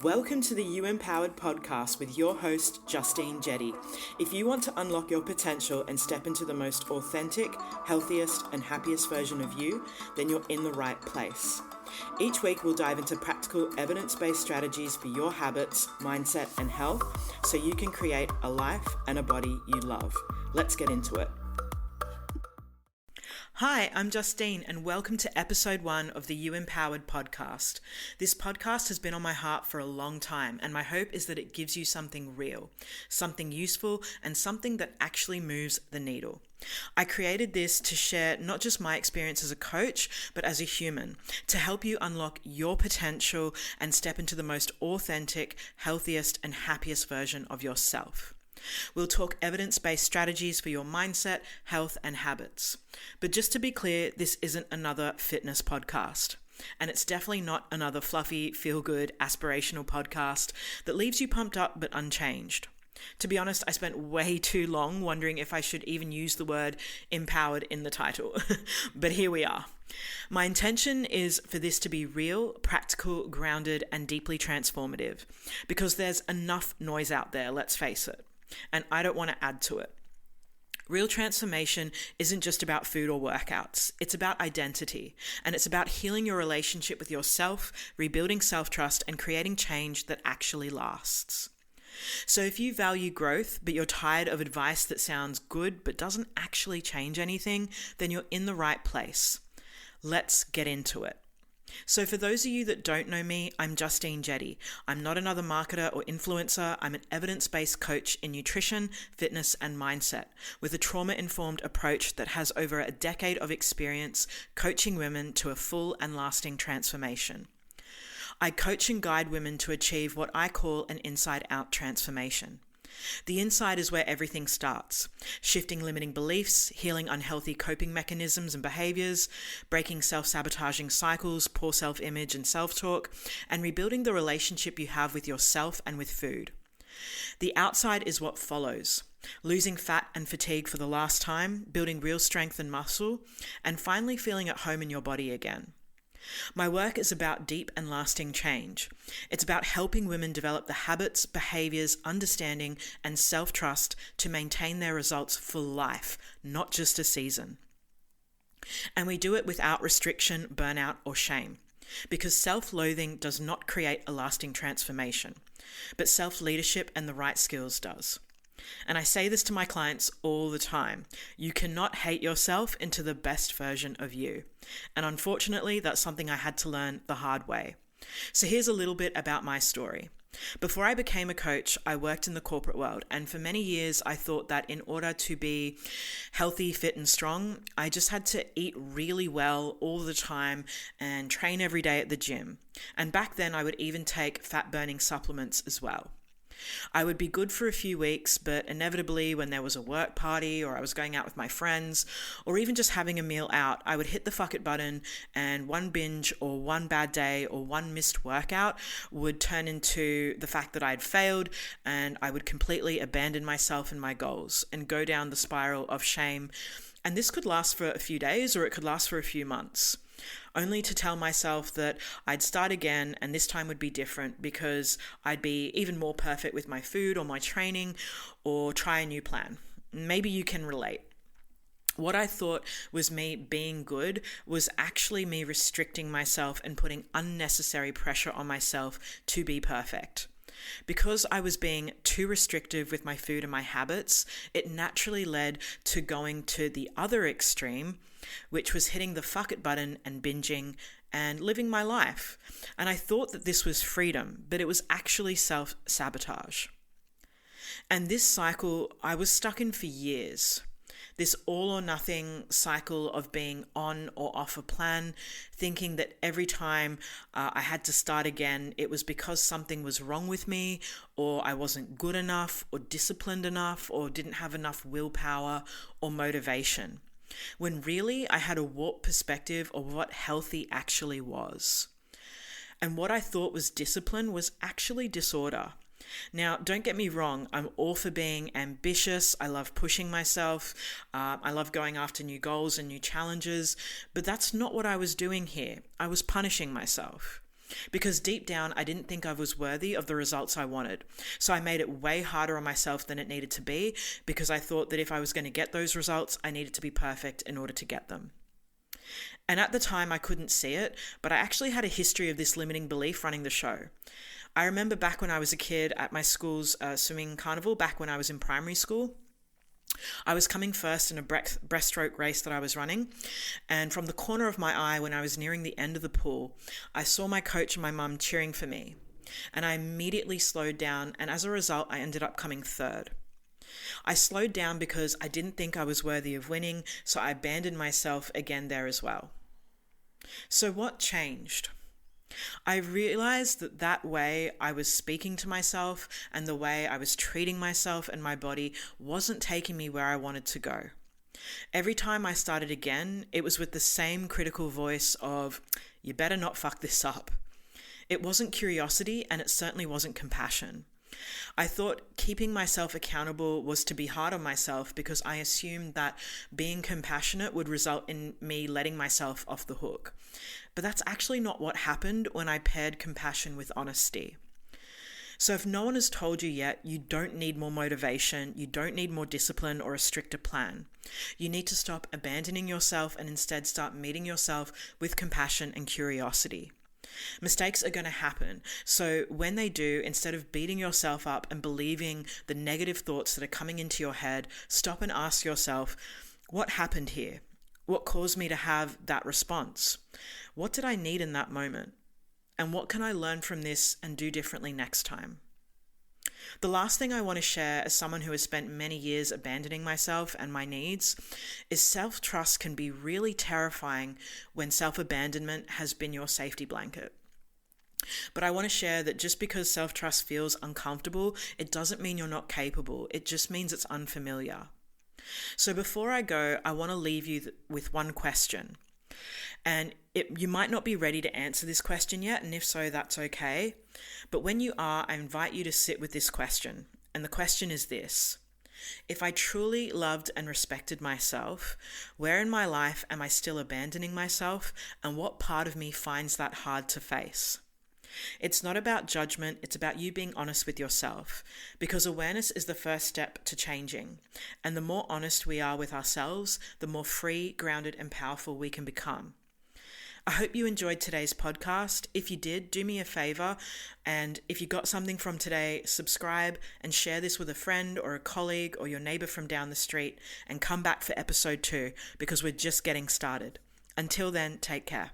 Welcome to the You Empowered podcast with your host, Justine Jetty. If you want to unlock your potential and step into the most authentic, healthiest, and happiest version of you, then you're in the right place. Each week, we'll dive into practical, evidence-based strategies for your habits, mindset, and health so you can create a life and a body you love. Let's get into it. Hi, I'm Justine, and welcome to episode 1 of the You Empowered podcast. This podcast has been on my heart for a long time, and my hope is that it gives you something real, something useful, and something that actually moves the needle. I created this to share not just my experience as a coach, but as a human, to help you unlock your potential and step into the most authentic, healthiest, and happiest version of yourself. We'll talk evidence-based strategies for your mindset, health, and habits. But just to be clear, this isn't another fitness podcast. And it's definitely not another fluffy, feel-good, aspirational podcast that leaves you pumped up but unchanged. To be honest, I spent way too long wondering if I should even use the word empowered in the title. But here we are. My intention is for this to be real, practical, grounded, and deeply transformative. Because there's enough noise out there, let's face it. And I don't want to add to it. Real transformation isn't just about food or workouts. It's about identity, and it's about healing your relationship with yourself, rebuilding self-trust, and creating change that actually lasts. So if you value growth, but you're tired of advice that sounds good but doesn't actually change anything, then you're in the right place. Let's get into it. So for those of you that don't know me, I'm Justine Jetty. I'm not another marketer or influencer. I'm an evidence-based coach in nutrition, fitness, and mindset with a trauma-informed approach that has over a decade of experience coaching women to a full and lasting transformation. I coach and guide women to achieve what I call an inside-out transformation. The inside is where everything starts. Shifting limiting beliefs, healing unhealthy coping mechanisms and behaviors, breaking self-sabotaging cycles, poor self-image and self-talk, and rebuilding the relationship you have with yourself and with food. The outside is what follows. Losing fat and fatigue for the last time, building real strength and muscle, and finally feeling at home in your body again. My work is about deep and lasting change. It's about helping women develop the habits, behaviors, understanding, and self-trust to maintain their results for life, not just a season. And we do it without restriction, burnout, or shame. Because self-loathing does not create a lasting transformation, but self-leadership and the right skills does. And I say this to my clients all the time. You cannot hate yourself into the best version of you. And unfortunately, that's something I had to learn the hard way. So here's a little bit about my story. Before I became a coach, I worked in the corporate world. And for many years, I thought that in order to be healthy, fit, and strong, I just had to eat really well all the time and train every day at the gym. And back then, I would even take fat-burning supplements as well. I would be good for a few weeks, but inevitably when there was a work party or I was going out with my friends or even just having a meal out, I would hit the fuck it button and one binge or one bad day or one missed workout would turn into the fact that I'd failed and I would completely abandon myself and my goals and go down the spiral of shame. And this could last for a few days or it could last for a few months. Only to tell myself that I'd start again and this time would be different because I'd be even more perfect with my food or my training or try a new plan. Maybe you can relate. What I thought was me being good was actually me restricting myself and putting unnecessary pressure on myself to be perfect. Because I was being too restrictive with my food and my habits, it naturally led to going to the other extreme, which was hitting the fuck it button and binging and living my life. And I thought that this was freedom, but it was actually self-sabotage. And this cycle I was stuck in for years. This all or nothing cycle of being on or off a plan, thinking that every time I had to start again, it was because something was wrong with me, or I wasn't good enough, or disciplined enough, or didn't have enough willpower or motivation. When really I had a warped perspective of what healthy actually was. And what I thought was discipline was actually disorder. Now, don't get me wrong, I'm all for being ambitious. I love pushing myself. I love going after new goals and new challenges, but that's not what I was doing here. I was punishing myself. because deep down I didn't think I was worthy of the results I wanted. So I made it way harder on myself than it needed to be, because I thought that if I was going to get those results, I needed to be perfect in order to get them. And at the time I couldn't see it, but I actually had a history of this limiting belief running the show. I remember back when I was a kid at my school's swimming carnival, back when I was in primary school, I was coming first in a breaststroke race that I was running, and from the corner of my eye when I was nearing the end of the pool, I saw my coach and my mum cheering for me, and I immediately slowed down, and as a result I ended up coming third. I slowed down because I didn't think I was worthy of winning, so I abandoned myself again there as well. So what changed? I realized that way I was speaking to myself and the way I was treating myself and my body wasn't taking me where I wanted to go. Every time I started again, it was with the same critical voice of, "You better not fuck this up." It wasn't curiosity, and it certainly wasn't compassion. I thought keeping myself accountable was to be hard on myself, because I assumed that being compassionate would result in me letting myself off the hook. But that's actually not what happened when I paired compassion with honesty. So if no one has told you yet, you don't need more motivation, you don't need more discipline or a stricter plan. You need to stop abandoning yourself and instead start meeting yourself with compassion and curiosity. Mistakes are going to happen, so when they do, instead of beating yourself up and believing the negative thoughts that are coming into your head, stop and ask yourself, what happened here? What caused me to have that response? What did I need in that moment? And what can I learn from this and do differently next time? The last thing I want to share, as someone who has spent many years abandoning myself and my needs, is self-trust can be really terrifying when self-abandonment has been your safety blanket. But I want to share that just because self-trust feels uncomfortable, it doesn't mean you're not capable. It just means it's unfamiliar. So before I go, I want to leave you with one question. And you might not be ready to answer this question yet, and if so, that's okay. But when you are, I invite you to sit with this question. And the question is this: if I truly loved and respected myself, where in my life am I still abandoning myself, and what part of me finds that hard to face? It's not about judgment, it's about you being honest with yourself, because awareness is the first step to changing. And the more honest we are with ourselves, the more free, grounded, and powerful we can become. I hope you enjoyed today's podcast. If you did, do me a favor, and if you got something from today, subscribe and share this with a friend or a colleague or your neighbor from down the street, and come back for episode 2, because we're just getting started. Until then, take care.